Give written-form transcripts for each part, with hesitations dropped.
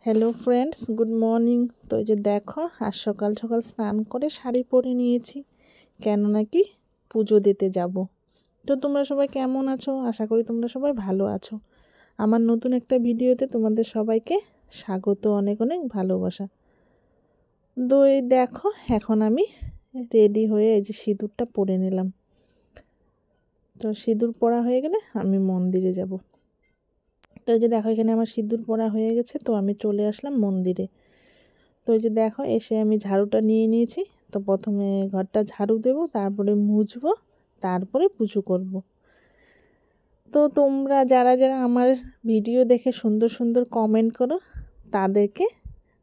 Hello friends, good morning. তো এই যে দেখো, আজ সকাল সকাল স্নান করে শাড়ি পরে নিয়েছি, কেন নাকি পুজো দিতে যাব। তো তোমরা সবাই কেমন আছো? আশা করি তোমরা সবাই ভালো আছো। আমার নতুন একটা ভিডিওতে তোমাদের সবাইকে স্বাগত, অনেক অনেক ভালোবাসা। তো এই দেখো, এখন আমি রেডি হয়ে এই যে সিঁদুরটা পরে নিলাম। তো সিঁদুর পরা হয়ে গেলে আমি মন্দিরে যাব। তো এই যে দেখো, এখানে আমার সিঁদুর পরা হয়ে গেছে, তো আমি চলে আসলাম মন্দিরে। তো এই যে দেখো, এসে আমি ঝাড়ুটা নিয়ে নিয়েছি। তো প্রথমে ঘরটা ঝাড়ু দেব, তারপরে মুছবো, তারপরে পুজো করব। তো তোমরা যারা যারা আমার ভিডিও দেখে সুন্দর সুন্দর কমেন্ট করো, তাদেরকে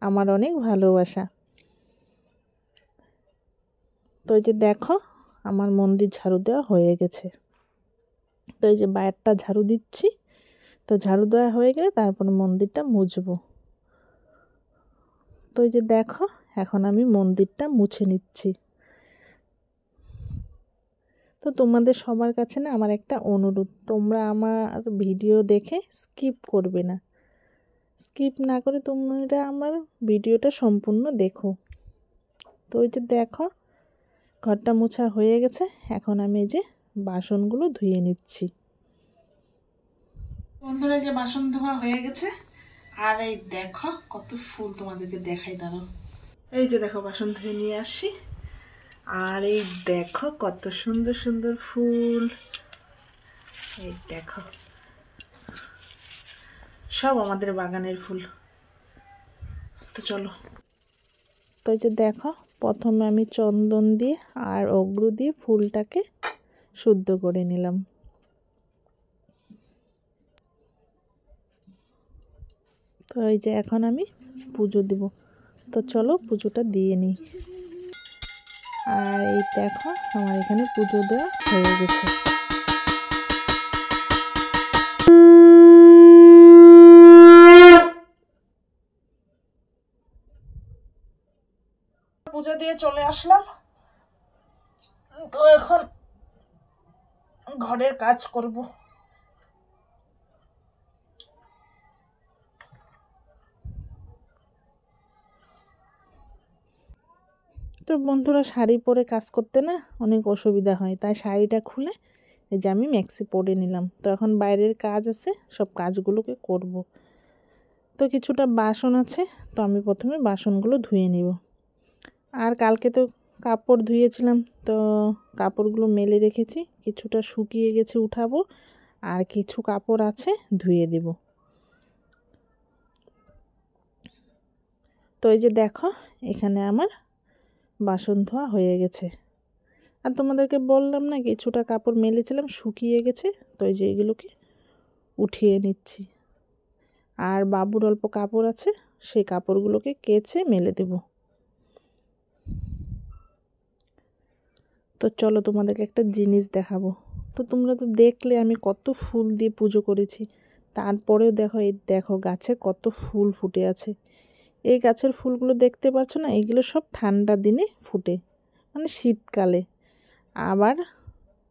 আমার অনেক ভালোবাসা। তো এই যে দেখো, আমার মন্দির ঝাড়ু দেওয়া হয়ে গেছে। তো এই যে বাইরটা ঝাড়ু দিচ্ছি। তো ঝাড়ু দেওয়া হয়ে গেলে তারপরে মন্দিরটা মুছবো। তো এই যে দেখো, এখন আমি মন্দিরটা মুছে নিচ্ছি। তো তোমাদের সবার কাছে না আমার একটা অনুরোধ, তোমরা আমার ভিডিও দেখে স্কিপ করবে না। স্কিপ না করে তোমরা আমার ভিডিওটা সম্পূর্ণ দেখো। তো ওই যে দেখো, ঘরটা মোছা হয়ে গেছে। এখন আমি এই যে বাসনগুলো ধুয়ে নিচ্ছি। বন্ধুরা, যে বাসন ধোয়া হয়ে গেছে, আর এই দেখো কত ফুল তোমাদেরকে দেখাই, দাঁড়াও। এই যে দেখো, বাসন ধুয়ে নিয়ে আসি, আর এই দেখো কত সুন্দর সুন্দর ফুল। এই দেখো, সব আমাদের বাগানের ফুল। তো চলো। তো এই যে দেখো, প্রথমে আমি চন্দন দিয়ে আর অগ্রু দিয়ে ফুলটাকে শুদ্ধ করে নিলাম। তো এই যে এখন আমি পুজো দিব। তো চলো পুজোটা দিয়ে নিই। আর এই দেখো, আমার এখানে পুজো দেওয়া হয়ে গেছে। পুজো দিয়ে চলে আসলাম। তো এখন ঘরের কাজ করব। তো বন্ধুরা, শাড়ি পরে কাজ করতে না অনেক অসুবিধা হয়, তাই শাড়িটা খুলে এই যে আমি ম্যাক্সি পরে নিলাম। তো এখন বাইরের কাজ আছে, সব কাজগুলোকে করব। তো কিছুটা বাসন আছে, তো আমি প্রথমে বাসনগুলো ধুয়ে নিব। আর কালকে তো কাপড় ধুয়েছিলাম, তো কাপড়গুলো মেলে রেখেছি, কিছুটা শুকিয়ে গেছে, উঠাবো। আর কিছু কাপড় আছে, ধুয়ে দেব। তো এই যে দেখো, এখানে আমার বাসন ধোয়া হয়ে গেছে। আর তোমাদেরকে বললাম না, কিছুটা কাপড় মেলেছিলাম, শুকিয়ে গেছে। তো এই যে এগুলোকে উঠিয়ে নিচ্ছি। আর বাবুর অল্প কাপড় আছে, সেই কাপড়গুলোকে কেচে মেলে দেব। তো চলো, তোমাদেরকে একটা জিনিস দেখাবো। তো তোমরা তো দেখলে আমি কত ফুল দিয়ে পুজো করেছি, তারপরেও দেখো, এই দেখো গাছে কত ফুল ফুটে আছে। এই গাছের ফুলগুলো দেখতে পাচ্ছ না, এগুলো সব ঠান্ডা দিনে ফুটে, মানে শীতকালে। আবার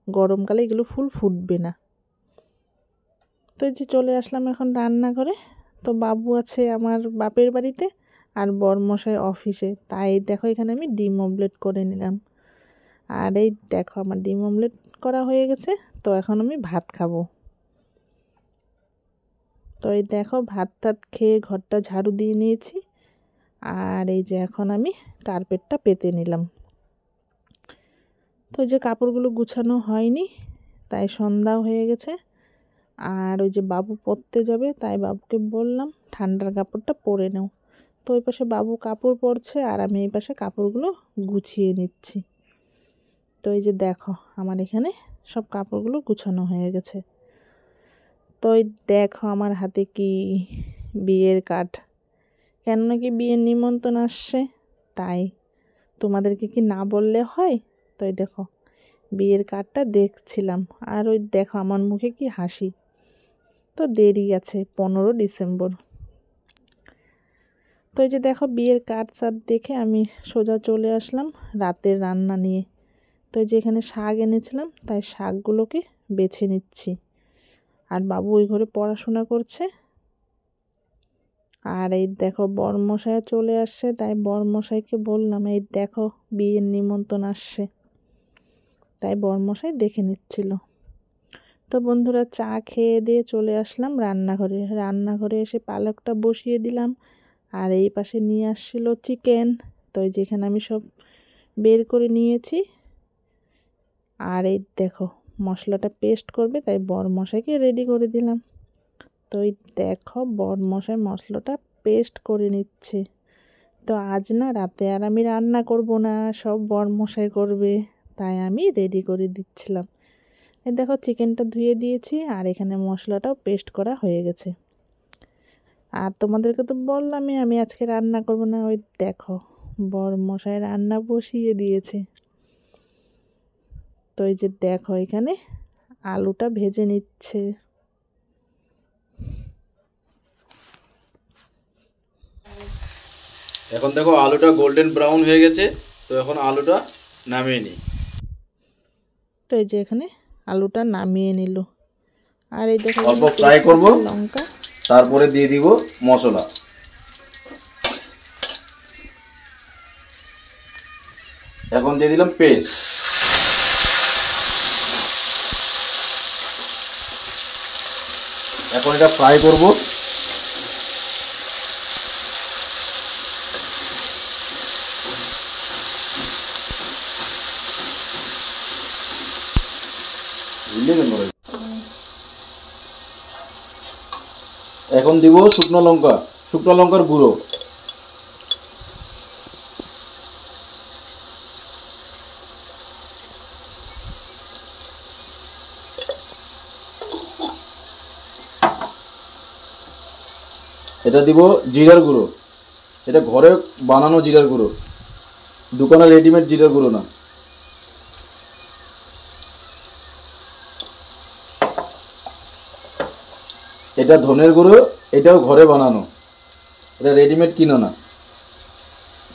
গরমকালে এগুলো ফুল ফুটবে না। তো এই যে চলে আসলাম এখন রান্নাঘরে। তো বাবু আছে আমার বাপের বাড়িতে, আর বরমশাই অফিসে, তাই দেখো এখানে আমি ডিম অমলেট করে নিলাম। আর এই দেখো, আমার ডিম অমলেট করা হয়ে গেছে। তো এখন আমি ভাত খাবো। তো এই দেখো, ভাত টাত খেয়ে ঘরটা ঝাড়ু দিয়ে নিয়েছি। আর এই যে এখন আমি কার্পেটটা পেতে নিলাম। তো ওই যে কাপড়গুলো গুছানো হয়নি, তাই সন্ধ্যাও হয়ে গেছে। আর ওই যে বাবু পরতে যাবে, তাই বাবুকে বললাম ঠান্ডার কাপড়টা পরে নাও। তো ওই পাশে বাবু কাপড় পরছে, আর আমি এই পাশে কাপড়গুলো গুছিয়ে নিচ্ছি। তো এই যে দেখো, আমার এখানে সব কাপড়গুলো গুছানো হয়ে গেছে। তো এই দেখো, আমার হাতে কি বিয়ের কার্ড, কেন নাকি বিয়ের নিমন্ত্রণ আসছে, তাই তোমাদেরকে কি না বললে হয়। তো এই দেখো, বিয়ের কার্ডটা দেখছিলাম, আর ওই দেখো আমার মুখে কি হাসি। তো দেরি আছে, 15 ডিসেম্বর। তো এই যে দেখো, বিয়ের কার্ড সার্ড দেখে আমি সোজা চলে আসলাম রাতের রান্না নিয়ে। তো এই যে এখানে শাক এনেছিলাম, তাই শাকগুলোকে বেছে নিচ্ছি। আর বাবু ওই ঘরে পড়াশোনা করছে। আর এই দেখো বরমশাই চলে আসছে, তাই বরমশাইকে বললাম এই দেখো বিয়ের নিমন্ত্রণ আসছে, তাই বরমশাই দেখে নিচ্ছিল। তো বন্ধুরা চা খেয়ে দিয়ে চলে আসলাম রান্নাঘরে এসে পালকটা বসিয়ে দিলাম। আর এই পাশে নিয়ে আসছিল চিকেন, তো যেখানে আমি সব বের করে নিয়েছি। আর এই দেখো মশলাটা পেস্ট করবে, তাই বরমশাইকে রেডি করে দিলাম। তো এই দেখো বরমশাই মশলাটা পেস্ট করে নিচ্ছে। তো আজ না রাতে আর আমি রান্না করব না, সব বরমশাই করবে, তাই আমি রেডি করে দিচ্ছিলাম। এই দেখো চিকেনটা ধুয়ে দিয়েছি, আর এখানে মশলাটাও পেস্ট করা হয়ে গেছে। আর তোমাদেরকে তো বললামই আমি আজকে রান্না করব না। ওই দেখো বরমশাই রান্না বসিয়ে দিয়েছে। তো এই যে দেখো এখানে আলুটা ভেজে নিচ্ছে। এখন দেখো আলুটা গোল্ডেন ব্রাউন হয়ে গেছে, তো এখন আলুটা নামিয়ে নিই। তো এই যে এখানে আলুটা নামিয়ে নিল। আর এই দেখো অল্প ফ্রাই করব, লঙ্কা, তারপরে দিয়ে দিব মশলা। এখন দিয়ে দিলাম পেস্ট। এখন এটা ফ্রাই করব। এখন দিব শুকনো লঙ্কার গুঁড়ো। এটা দিব জিরার গুঁড়ো, এটা ঘরে বানানো জিরার গুঁড়ো, দোকানে রেডিমেড জিরার গুঁড়ো না। এটা ধনের গুঁড়ো, এটাও ঘরে বানানো, এটা রেডিমেড কিনো না।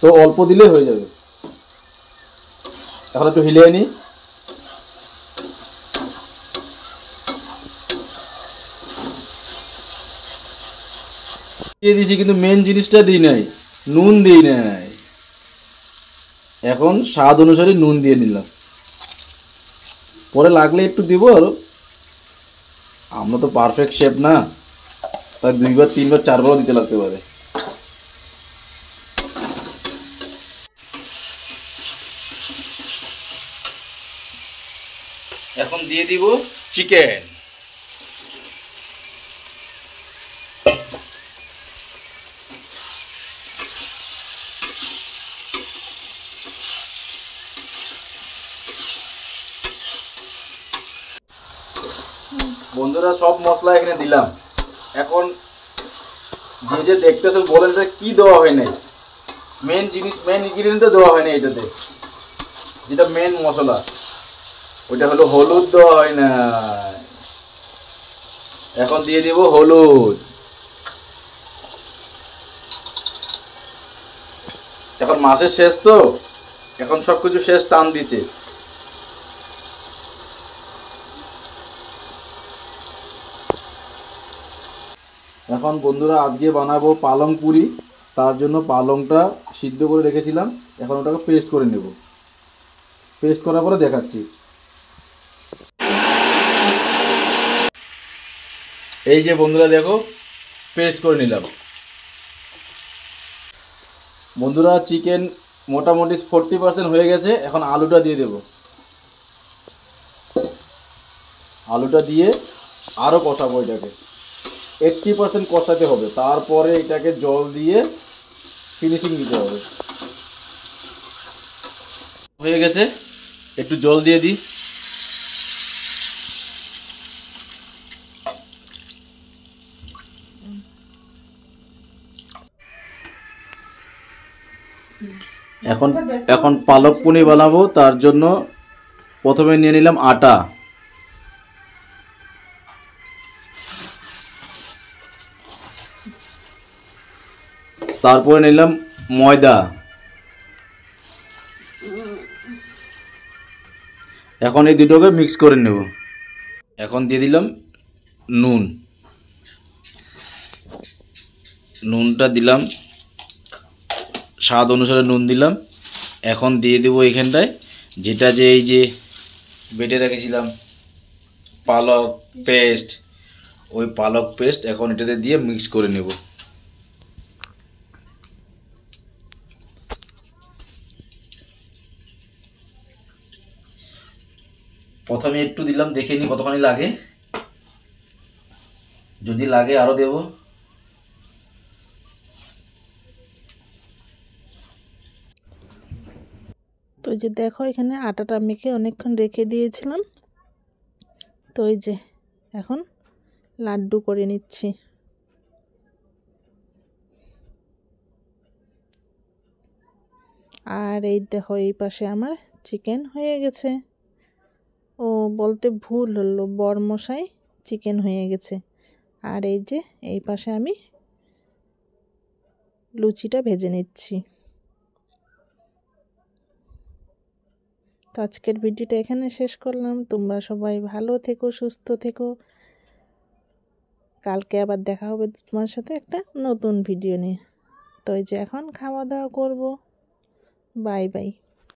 তো অল্প দিলে হয়ে যাবে। এখন একটু হিলিয়ে নিই। দিয়ে দিয়েছি, কিন্তু মেন জিনিসটা দিই নাই, নুন দিই নাই। এখন স্বাদ অনুসারে নুন দিয়ে নিলাম, পরে লাগলে একটু দিব। আর আমরা তো পারফেক্ট শেফ না, তাই 2বার 3বার 4বারও দিতে লাগতে পারে। এখন দিয়ে দিব চিকেন। বন্ধুরা সব মশলা এখানে দিলাম। এখন যে দেখতেছো বলেন যে কি দেওয়া হয় নাই, মেন ইনগ্রিডিয়েন্ট দেওয়া হয় না এটাতে, যেটা মেন মশলা ওইটা হলো হলুদ দেওয়া হয় না। এখন দিয়ে দিব হলুদ। এখন মাসের শেষ তো, এখন সবকিছু শেষ টান দিচ্ছে। এখন বন্ধুরা আজকে বানাবো পালং পুরি, তার জন্য পালংটা সিদ্ধ করে রেখেছিলাম, এখন ওটাকে পেস্ট করে নেব। পেস্ট করার পরে দেখাচ্ছি। এই যে বন্ধুরা দেখো পেস্ট করে নিলাম। বন্ধুরা চিকেন মোটামুটি 40% হয়ে গেছে, এখন আলুটা দিয়ে দেব। আলুটা দিয়ে আরও কষাবো, এটাকে 80% কষাতে হবে, তারপরে এটাকে জল দিয়ে ফিনিশিং দিতে হবে। হয়ে গেছে, একটু জল দিয়ে দিই। এখন পালক পনির বানাবো, তার জন্য প্রথমে নিয়ে নিলাম আটা, তারপরে নিলাম ময়দা, এখন এই দুটোকে মিক্স করে নেব। এখন দিয়ে দিলাম নুন, নুনটা দিলাম, স্বাদ অনুসারে নুন দিলাম। এখন দিয়ে দেবো এখানটায় যেটা যে এই যে বেটে রেখেছিলাম পালক পেস্ট, ওই পালক পেস্ট এখন এটাতে দিয়ে মিক্স করে নেব। প্রথমে একটু দিলাম, দেখে নিই কতখানি লাগে, যদি লাগে আরও দেব। তো এই যে দেখো এখানে আটাটা মেখে অনেকক্ষণ রেখে দিয়েছিলাম। তো এই যে এখন লাড্ডু করে নিচ্ছি। আর এই দেখো এই পাশে আমার চিকেন হয়ে গেছে। ও বলতে ভুল হলো, বরমশাই চিকেন হয়ে গেছে। আর এই যে এই পাশে আমি লুচিটা ভেজে নিচ্ছি। তো আজকের ভিডিওটা এখানে শেষ করলাম। তোমরা সবাই ভালো থেকো, সুস্থ থেকো। কালকে আবার দেখা হবে তোমার সাথে একটা নতুন ভিডিও নিয়ে। তো এই যে এখন খাওয়া দাওয়া করব। Bye bye.